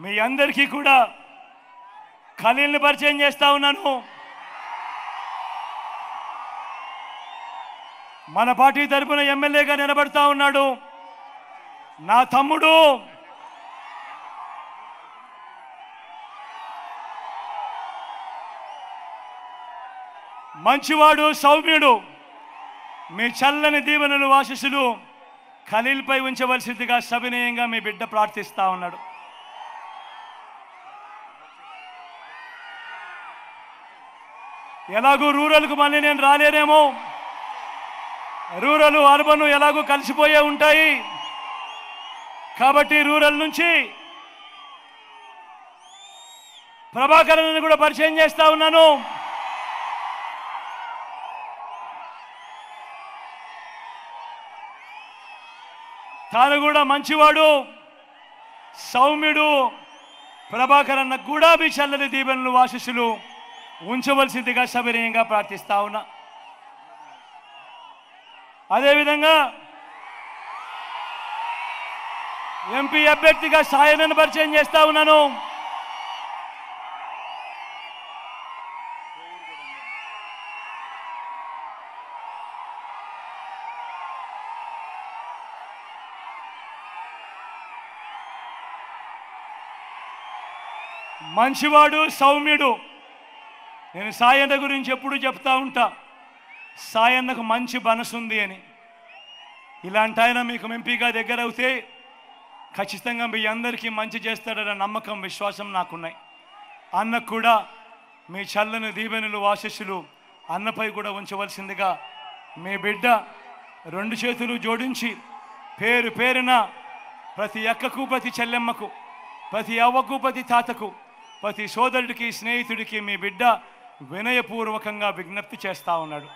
మీ అందరికీ కూడా ఖలీల్ని పరిచయం చేస్తా ఉన్నాను. మన పార్టీ తరపున ఎమ్మెల్యేగా నిలబడతా ఉన్నాడు నా తమ్ముడు, మంచివాడు, సౌమ్యుడు. మీ చల్లని దీవెనలు ఆశీస్సులు ఖలీల్పై ఉంచవలసిందిగా సవినయంగా మీ బిడ్డ ప్రార్థిస్తా ఉన్నాడు. ఎలాగూ రూరల్కు మళ్ళీ నేను రాలేనేమో, రూరల్ అర్బన్ ఎలాగూ కలిసిపోయే ఉంటాయి కాబట్టి రూరల్ నుంచి ప్రభాకరన్ కూడా పరిచయం చేస్తా ఉన్నాను. తాను కూడా మంచివాడు, సౌమ్యుడు. ప్రభాకరన్న కూడా మీ చల్లని దీవెనలు ఆశీస్సులు ఉంచవలసిందిగా సవినయంగా ప్రార్థిస్తా ఉన్నా. అదేవిధంగా ఎంపీ అభ్యర్థిగా సాయనను పరిచయం చేస్తా ఉన్నాను. మంచివాడు, సౌమ్యుడు. నేను సాయన్న గురించి ఎప్పుడు చెప్తా ఉంటా, సాయన్నకు మంచి మనసుంది అని. ఇలాంటి ఆయన మీకు ఎంపీగా దగ్గర అవుతే ఖచ్చితంగా మీ అందరికీ మంచి చేస్తాడన్న నమ్మకం, విశ్వాసం నాకున్నాయి. అన్నకు కూడా మీ చల్లని దీవెనలు ఆశీస్సులు అన్నపై కూడా ఉంచవలసిందిగా మీ బిడ్డ రెండు చేతులు జోడించి పేరు పేరున ప్రతి అక్కకు, ప్రతి చెల్లెమ్మకు, ప్రతి అవ్వకు, ప్రతి తాతకు, ప్రతి సోదరుడికి, స్నేహితుడికి మీ బిడ్డ వినయపూర్వకంగా విజ్ఞప్తి చేస్తూ ఉన్నాడు.